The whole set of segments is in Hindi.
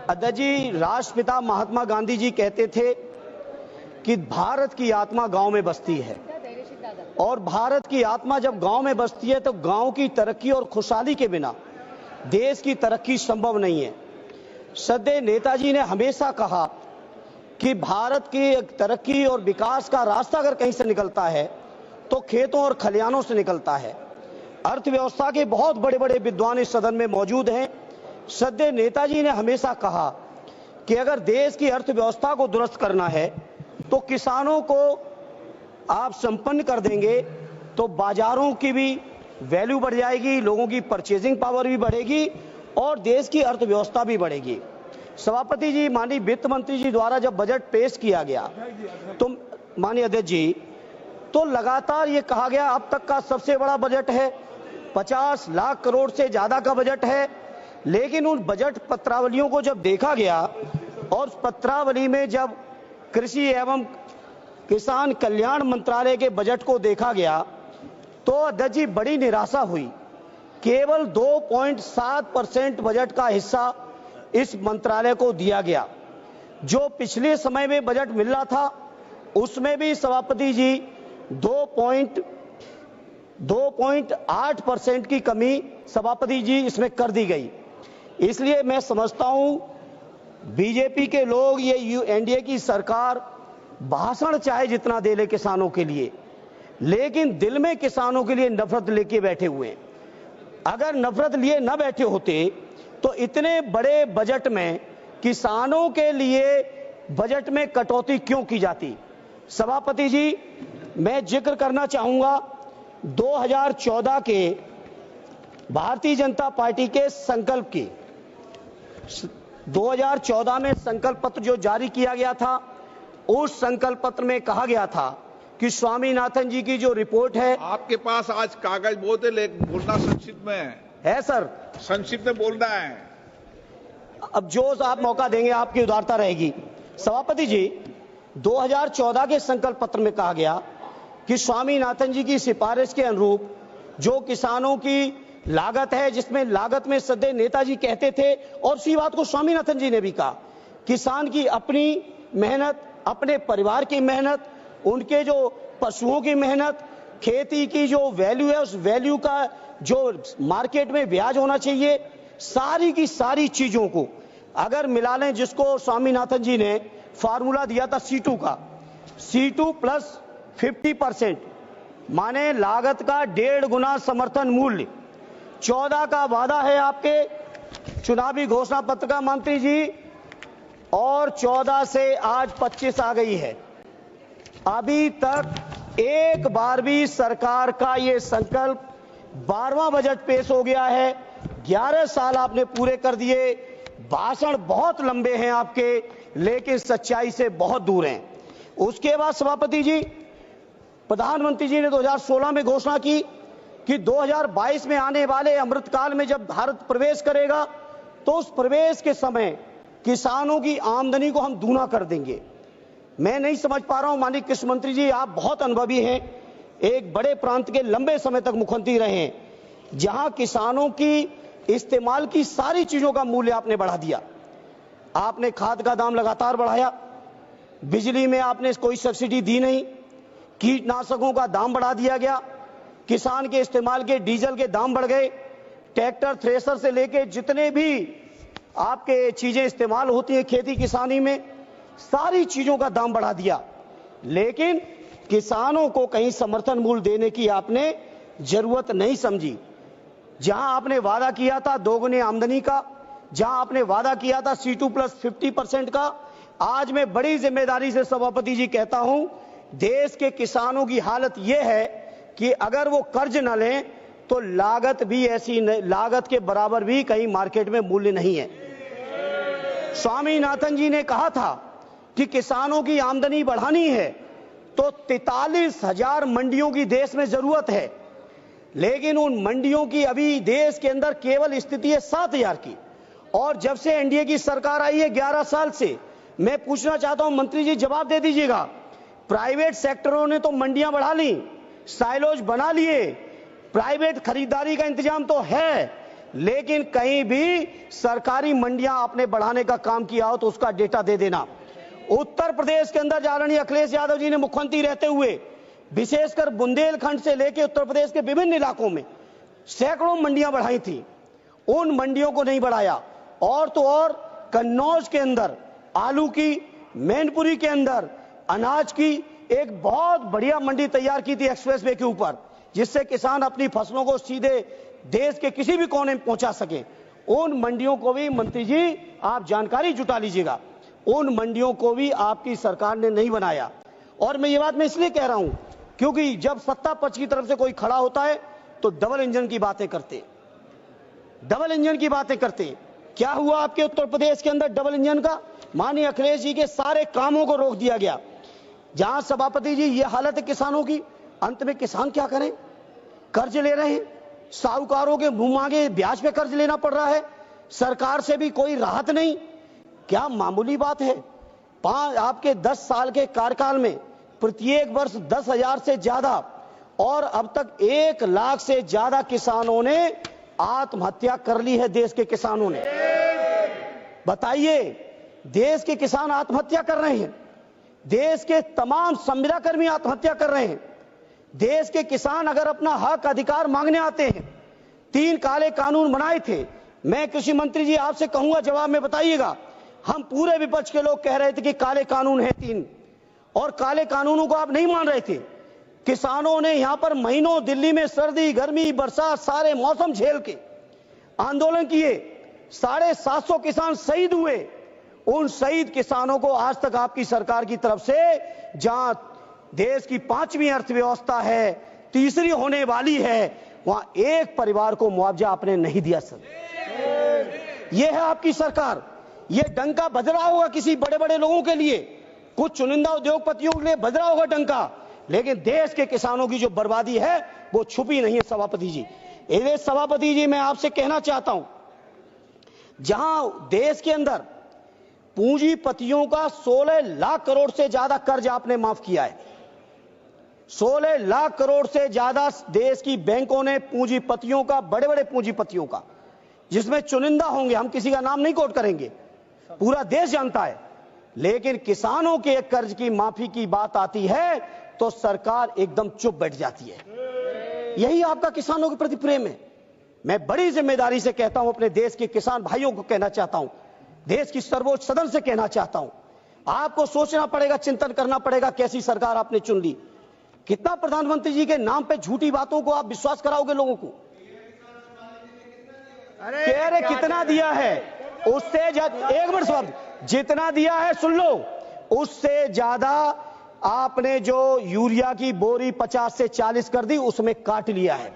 अध्यक्ष जी, राष्ट्रपिता महात्मा गांधी जी कहते थे कि भारत की आत्मा गांव में बसती है और भारत की आत्मा जब गांव में बसती है तो गांव की तरक्की और खुशहाली के बिना देश की तरक्की संभव नहीं है। श्रद्धेय नेताजी ने हमेशा कहा कि भारत की तरक्की और विकास का रास्ता अगर कहीं से निकलता है तो खेतों और खलिहानों से निकलता है। अर्थव्यवस्था के बहुत बड़े बड़े विद्वान इस सदन में मौजूद हैं। श्रद्धेय नेताजी ने हमेशा कहा कि अगर देश की अर्थव्यवस्था को दुरुस्त करना है तो किसानों को आप संपन्न कर देंगे तो बाजारों की भी वैल्यू बढ़ जाएगी, लोगों की परचेजिंग पावर भी बढ़ेगी और देश की अर्थव्यवस्था भी बढ़ेगी। सभापति जी, माननीय वित्त मंत्री जी द्वारा जब बजट पेश किया गया तो माननीय अध्यक्ष जी, तो लगातार ये कहा गया अब तक का सबसे बड़ा बजट है, 50 लाख करोड़ से ज्यादा का बजट है। लेकिन उन बजट पत्रावलियों को जब देखा गया और उस पत्रावली में जब कृषि एवं किसान कल्याण मंत्रालय के बजट को देखा गया तो अध्यक्ष जी बड़ी निराशा हुई। केवल 2.7% बजट का हिस्सा इस मंत्रालय को दिया गया। जो पिछले समय में बजट मिल रहा था उसमें भी सभापति जी 2.8% की कमी सभापति जी इसमें कर दी गई। इसलिए मैं समझता हूं बीजेपी के लोग, ये एनडीए की सरकार भाषण चाहे जितना दे ले किसानों के लिए, लेकिन दिल में किसानों के लिए नफरत लेके बैठे हुए हैं। अगर नफरत लिए न बैठे होते तो इतने बड़े बजट में किसानों के लिए बजट में कटौती क्यों की जाती। सभापति जी, मैं जिक्र करना चाहूंगा 2014 के भारतीय जनता पार्टी के संकल्प की। 2014 में संकल्प पत्र जो जारी किया गया था, उस संकल्प पत्र में कहा गया था कि स्वामीनाथन जी की जो रिपोर्ट है। आपके पास आज कागज बहुत है, लेकिन बोलना संक्षिप्त में है सर, संक्षिप्त में बोलना है। अब जो आप मौका देंगे आपकी उदारता रहेगी। सभापति जी, 2014 के संकल्प पत्र में कहा गया कि स्वामीनाथन जी की सिफारिश के अनुरूप जो किसानों की लागत है, जिसमें लागत में श्रद्धेय नेताजी कहते थे और उसी बात को स्वामीनाथन जी ने भी कहा, किसान की अपनी मेहनत, अपने परिवार की मेहनत, उनके जो पशुओं की मेहनत, खेती की जो वैल्यू है उस वैल्यू का जो मार्केट में ब्याज होना चाहिए, सारी की सारी चीजों को अगर मिला लें, जिसको स्वामीनाथन जी ने फार्मूला दिया था C2 का, C2 प्लस 50%, माने लागत का 1.5 गुना समर्थन मूल्य। 14 का वादा है आपके चुनावी घोषणा पत्र का मंत्री जी, और 14 से आज 25 आ गई है। अभी तक एक बार भी सरकार का ये संकल्प 12वां बजट पेश हो गया है। 11 साल आपने पूरे कर दिए। भाषण बहुत लंबे हैं आपके, लेकिन सच्चाई से बहुत दूर हैं। उसके बाद सभापति जी, प्रधानमंत्री जी ने 2016 में घोषणा की कि 2022 में आने वाले अमृतकाल में जब भारत प्रवेश करेगा तो उस प्रवेश के समय किसानों की आमदनी को हम दूना कर देंगे। मैं नहीं समझ पा रहा हूं, माननीय कृषि मंत्री जी, आप बहुत अनुभवी हैं, एक बड़े प्रांत के लंबे समय तक मुख्यमंत्री रहे हैं, जहां किसानों की इस्तेमाल की सारी चीजों का मूल्य आपने बढ़ा दिया। आपने खाद का दाम लगातार बढ़ाया, बिजली में आपने कोई सब्सिडी दी नहीं, कीटनाशकों का दाम बढ़ा दिया गया, किसान के इस्तेमाल के डीजल के दाम बढ़ गए, ट्रैक्टर थ्रेसर से लेके जितने भी आपके चीजें इस्तेमाल होती हैं खेती किसानी में, सारी चीजों का दाम बढ़ा दिया। लेकिन किसानों को कहीं समर्थन मूल्य देने की आपने जरूरत नहीं समझी। जहां आपने वादा किया था दोगुनी आमदनी का, जहां आपने वादा किया था C2 प्लस 50% का, आज मैं बड़ी जिम्मेदारी से सभापति जी कहता हूं, देश के किसानों की हालत यह है कि अगर वो कर्ज न लें तो लागत भी ऐसी, लागत के बराबर भी कहीं मार्केट में मूल्य नहीं है। स्वामीनाथन जी ने कहा था कि किसानों की आमदनी बढ़ानी है तो 43,000 मंडियों की देश में जरूरत है, लेकिन उन मंडियों की अभी देश के अंदर केवल स्थिति है 7,000 की। और जब से एनडीए की सरकार आई है 11 साल से, मैं पूछना चाहता हूं मंत्री जी, जवाब दे दीजिएगा, प्राइवेट सेक्टरों ने तो मंडियां बढ़ा ली, साइलोज बना लिए, प्राइवेट खरीदारी का इंतजाम तो है, लेकिन कहीं भी सरकारी मंडियां आपने बढ़ाने का काम किया हो तो उसका डेटा दे देना। उत्तर प्रदेश के अंदर आदरणीय अखिलेश यादव जी ने मुख्यमंत्री रहते हुए विशेषकर बुंदेलखंड से लेकर उत्तर प्रदेश के विभिन्न इलाकों में सैकड़ों मंडियां बढ़ाई थी, उन मंडियों को नहीं बढ़ाया। और तो और कन्नौज के अंदर आलू की, मैनपुरी के अंदर अनाज की एक बहुत बढ़िया मंडी तैयार की थी एक्सप्रेसवे के ऊपर, जिससे किसान अपनी फसलों को सीधे देश के किसी भी कोने में पहुंचा सके। उन मंडियों को भी मंत्री जी आप जानकारी जुटा लीजिएगा, उन मंडियों को भी आपकी सरकार ने नहीं बनाया। और मैं ये बात मैं इसलिए कह रहा हूं क्योंकि जब सत्ता पक्ष की तरफ से कोई खड़ा होता है तो डबल इंजन की बातें करते, डबल इंजन की बातें करते। क्या हुआ आपके उत्तर प्रदेश के अंदर डबल इंजन का? माननीय अखिलेश जी के सारे कामों को रोक दिया गया। जहां सभापति जी ये हालत है किसानों की, अंत में किसान क्या करें? कर्ज ले रहे हैं, साहूकारों के मुंह मांगे ब्याज पे कर्ज लेना पड़ रहा है, सरकार से भी कोई राहत नहीं। क्या मामूली बात है? आपके 10 साल के कार्यकाल में प्रत्येक वर्ष 10,000 से ज्यादा और अब तक 1 लाख से ज्यादा किसानों ने आत्महत्या कर ली है। देश के किसानों ने, बताइए, देश के किसान आत्महत्या कर रहे हैं, देश के तमाम संविदा कर्मी आत्महत्या कर रहे हैं। देश के किसान अगर अपना हक अधिकार मांगने आते हैं, 3 काले कानून बनाए थे। मैं कृषि मंत्री जी आपसे कहूंगा जवाब में बताइएगा, हम पूरे विपक्ष के लोग कह रहे थे कि काले कानून है 3 और काले कानूनों को आप नहीं मान रहे थे। किसानों ने यहां पर महीनों दिल्ली में सर्दी, गर्मी, बरसात सारे मौसम झेल के आंदोलन किए, 750 किसान शहीद हुए। उन शहीद किसानों को आज तक आपकी सरकार की तरफ से, जहां देश की 5वीं अर्थव्यवस्था है, तीसरी होने वाली है, वहां एक परिवार को मुआवजा आपने नहीं दिया। सर, यह है आपकी सरकार। यह डंका बज रहा होगा किसी बड़े बड़े लोगों के लिए, कुछ चुनिंदा उद्योगपतियों के लिए बज रहा होगा डंका, लेकिन देश के किसानों की जो बर्बादी है वो छुपी नहीं है। सभापति जी, इसलिए सभापति जी मैं आपसे कहना चाहता हूं, जहां देश के अंदर पूंजीपतियों का 16 लाख करोड़ से ज्यादा कर्ज आपने माफ किया है, 16 लाख करोड़ से ज्यादा देश की बैंकों ने पूंजीपतियों का, बड़े बड़े पूंजीपतियों का, जिसमें चुनिंदा होंगे, हम किसी का नाम नहीं कोट करेंगे, पूरा देश जानता है, लेकिन किसानों के कर्ज की माफी की बात आती है तो सरकार एकदम चुप बैठ जाती है। यही आपका किसानों के प्रति प्रेम है। मैं बड़ी जिम्मेदारी से कहता हूं, अपने देश के किसान भाइयों को कहना चाहता हूं, देश की सर्वोच्च सदन से कहना चाहता हूं, आपको सोचना पड़ेगा, चिंतन करना पड़ेगा कैसी सरकार आपने चुन ली। कितना प्रधानमंत्री जी के नाम पे झूठी बातों को आप विश्वास कराओगे लोगों को? कह रहे कितना दिया है, उससे एक मिनट साहब, जितना दिया है सुन लो, उससे ज्यादा आपने जो यूरिया की बोरी 50 से 40 कर दी, उसमें काट लिया है,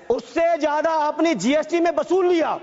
उससे ज्यादा आपने जीएसटी में वसूल लिया।